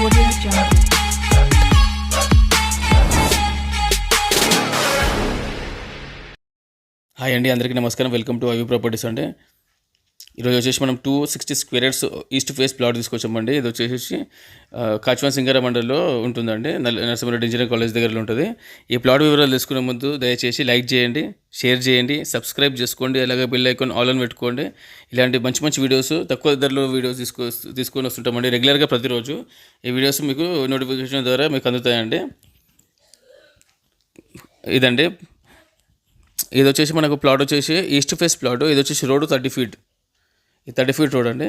Audio Jungle. Hi అండి, అందరికీ నమస్కారం. వెల్కమ్ టు ఐవి ప్రాపర్టీస్ అండి. ఈరోజు వచ్చేసి మనం 260 square yards east face plot తీసుకొచ్చామండి. ఇది వచ్చేసి కాచివాన్ సింగార మండలిలో ఉంటుందండి. నరసింహారెడ్డి ఇంజనీరింగ్ కాలేజ్ దగ్గరలో ఉంటుంది. ఈ ప్లాట్ వివరాలు తెలుసుకునే ముందు దయచేసి లైక్ చేయండి, షేర్ చేయండి, సబ్స్క్రైబ్ చేసుకోండి, అలాగే బెల్ ఐకాన్ ఆల్ అని పెట్టుకోండి. ఇలాంటి మంచి మంచి వీడియోస్, తక్కువ ధరలో వీడియోస్ తీసుకొని వస్తుంటామండి రెగ్యులర్గా ప్రతిరోజు. ఈ వీడియోస్ మీకు నోటిఫికేషన్ ద్వారా మీకు అందుతాయండి. ఇదండి, ఇది వచ్చేసి మనకు ప్లాట్ వచ్చేసి ఈస్ట్ ఫేస్ ప్లాట్. ఇది వచ్చేసి రోడ్డు 30 ఫీట్, ఈ 30 ఫీట్ రోడ్ అండి.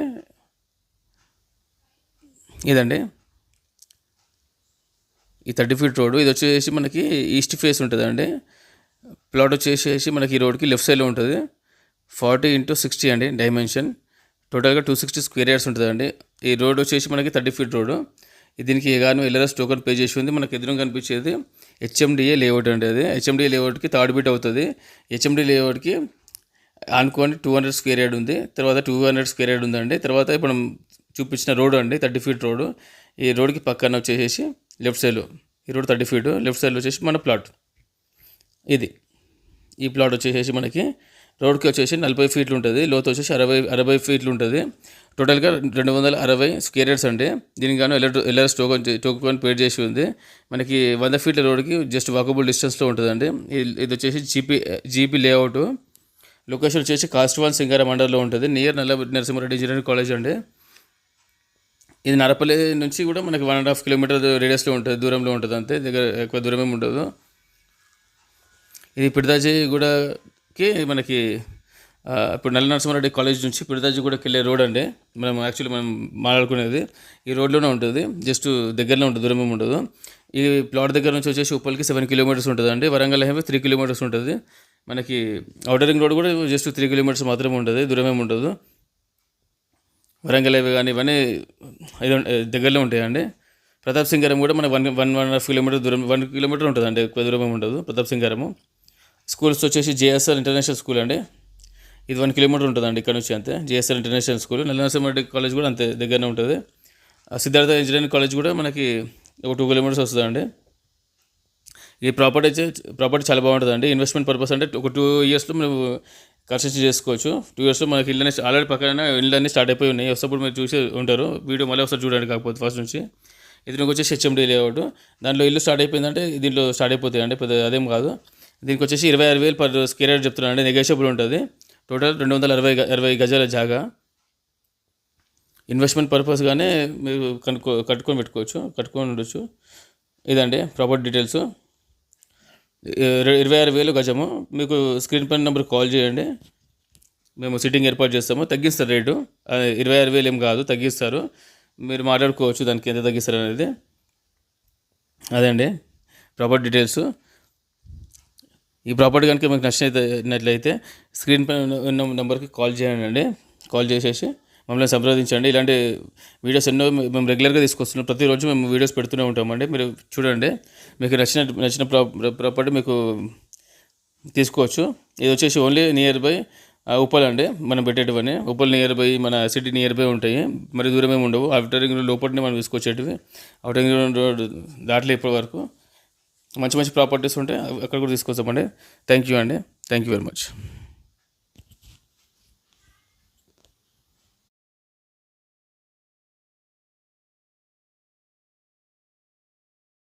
ఇదండి ఈ 30 ఫీట్ రోడ్డు. ఇది వచ్చేసి మనకి ఈస్ట్ ఫేస్ ఉంటుందండి. ప్లాట్ వచ్చేసి మనకి ఈ రోడ్కి లెఫ్ట్ సైడ్లో ఉంటుంది. 40x60 అండి డైమెన్షన్. టోటల్గా 260 స్క్వేర్ యార్డ్స్ ఉంటుందండి. ఈ రోడ్ వచ్చేసి మనకి 30 ఫీట్ రోడ్డు. దీనికి ఏగాను ఎల్ఆర్ఎస్ టోకెన్ పే చేసి ఉంది. మనకు ఎదురుగా కనిపించేది హెచ్ఎండిఏ లేఅవుట్ అండి. అది హెచ్ఎండిఏ లేఅవుట్కి థర్డ్ బిట్ అవుతుంది. హెచ్ఎండి లేఅవుట్కి అనుకోండి 200 స్క్వేర్ యార్డ్ ఉంది, తర్వాత 200 స్క్వేర్ యార్డ్ ఉందండి. తర్వాత ఇప్పుడు చూపించిన రోడ్ అండి 30 ఫీట్ రోడ్డు. ఈ రోడ్కి పక్కన వచ్చేసి లెఫ్ట్ సైడ్లో, ఈ రోడ్ 30 ఫీట్ లెఫ్ట్ సైడ్లో వచ్చేసి మన ప్లాట్. ఇది ఈ ప్లాట్ వచ్చేసి మనకి రోడ్కి వచ్చేసి 40 ఫీట్లు ఉంటుంది, లోతు వచ్చేసి 60 ఫీట్లు ఉంటుంది. టోటల్గా 260 స్క్వేర్ యార్డ్స్ అండి. దీనికి గాను ఎల్ఆర్ఎస్ టోకెన్ పేడ్ చేసి ఉంది. మనకి 100 ఫీట్ల రోడ్కి జస్ట్ వాకబుల్ డిస్టెన్స్లో ఉంటుందండి. ఇది వచ్చేసి జీపీ లేఅవుట్. లొకేషన్ వచ్చేసి కాచివాన్ సింగార మండలిలో ఉంటుంది, నియర్ నరసింహారెడ్డి ఇంజనీరింగ్ కాలేజ్ అండి. ఇది నరపల్లి నుంచి కూడా మనకి 1.5 కిలోమీటర్ రేడియస్లో ఉంటుంది, దూరంలో ఉంటుంది, అంతే, దగ్గర ఎక్కువ దూరం ఏమి ఉండదు. ఇది పిడదాజీగూడకి మనకి ఇప్పుడు నరసింహారెడ్డి కాలేజ్ నుంచి పిడదాజీగూడకి వెళ్ళే రోడ్ అండి. మనం మాట్లాడుకునేది ఈ రోడ్లోనే ఉంటుంది, జస్ట్ దగ్గరలో ఉంటుంది, దూరం ఏమి ఉండదు. ఈ ప్లాట్ దగ్గర నుంచి వచ్చేసి ఉప్పల్కి 7 కిలోమీటర్స్ ఉంటుంది అండి. వరంగల్ హైవే 3 కిలోమీటర్స్ ఉంటుంది. మనకి ఔటర్ రింగ్ రోడ్ కూడా జస్ట్ 3 కిలోమీటర్స్ మాత్రమే ఉంటుంది, దూరం ఏమి ఉండదు. వరంగల్ హైవే కానీ ఇవన్నీ దగ్గరలో ఉంటాయండి. ప్రతాప్ సింగారం కూడా మనకి 1.5 కిలోమీటర్ దూరం, 1 కిలోమీటర్ ఉంటుంది అండి, ఎక్కువ దూరం ఏమి ఉండదు ప్రతాప్ సింగారము. స్కూల్స్ వచ్చేసి జేఎస్ఆర్ ఇంటర్నేషనల్ స్కూల్ అండి. ఇది 1 కిలోమీటర్ ఉంటుందండి ఇక్కడ నుంచి, అంతే. JSR international school. Narasimha Reddy college కూడా అంతే దగ్గరనే ఉంటుంది. సిద్ధార్థ ఇంజనీరింగ్ కాలేజ్ కూడా మనకి ఒక 2 కిలోమీటర్స్ వస్తుందండి. ఈ ప్రాపర్టీ చాలా బాగుంటుందండి. ఇన్వెస్ట్మెంట్ పర్పస్ అంటే ఒక 2 ఇయర్స్లో మేము కన్స్ట్రక్షన్ చేసుకోవచ్చు. 2 ఇయర్స్లో మనకి ఇల్లు ఆల్రెడీ పక్కన ఇళ్ళన్నీ స్టార్ట్ అయిపోయి ఉన్నాయి. వస్తప్పుడు మీరు చూసి ఉంటారు, వీడియో మళ్ళీ ఒకసారి చూడండి. కాకపోతే ఫస్ట్ నుంచి ఇది వచ్చేసి హెచ్ఎండి లేఅవుట్. దాంట్లో ఇల్లు స్టార్ట్ అయిపోయిందంటే దీంట్లో స్టార్ట్ అయిపోతాయి అండి, పెద్ద అదేం కాదు. దీనికి వచ్చేసి 26,000 పర్ స్క్వేర్ యార్డ్ చెప్తున్నాను, నెగోషియబుల్ ఉంటుంది. టోటల్ 260 గజాల జాగా. ఇన్వెస్ట్మెంట్ పర్పస్గానే మీరు కట్టుకొని ఉండొచ్చు. ఇదండి ప్రాపర్టీ డీటెయిల్స్. 26,000 గజము. మీకు స్క్రీన్ పైన నెంబర్ కాల్ చేయండి, మేము సిట్టింగ్ ఏర్పాటు చేస్తాము. తగ్గిస్తారు రేటు, 26,000 ఏం కాదు, తగ్గిస్తారు. మీరు మాట్లాడుకోవచ్చు దానికి ఎంత తగ్గిస్తారు అనేది. అదే అండి ప్రాపర్టీ డీటెయిల్స్. ఈ ప్రాపర్టీ కనుక మీకు నచ్చినట్లయితే స్క్రీన్ పైన ఉన్న నెంబర్కి కాల్ చేయండి. కాల్ చేసేసి మమ్మల్ని సంప్రదించండి. ఇలాంటి వీడియోస్ ఎన్నో మేము రెగ్యులర్గా తీసుకొస్తున్నాం, ప్రతిరోజు మేము వీడియోస్ పెడుతూనే ఉంటామండి. మీరు చూడండి, మీకు నచ్చిన ప్రాపర్టీ మీకు తీసుకోవచ్చు. ఇది వచ్చేసి ఓన్లీ నియర్ బై ఉప్పల్ అండి, మనం పెట్టేటివన్నీ ఉప్పల్ నియర్ బై, మన సిటీ నియర్ బై ఉంటాయి, మరి దూరం ఏమి ఉండవు. ఔటర్ రింగ్ రోడ్ లోపలనే మనం తీసుకొచ్చేటివి. ఔటర్ రింగ్ రోడ్ దాంట్లో ఇప్పటి వరకు మంచి మంచి ప్రాపర్టీస్ ఉంటాయి, అక్కడ కూడా తీసుకొస్తామండి. థ్యాంక్ యూ అండి, థ్యాంక్ యూ వెరీ మచ్.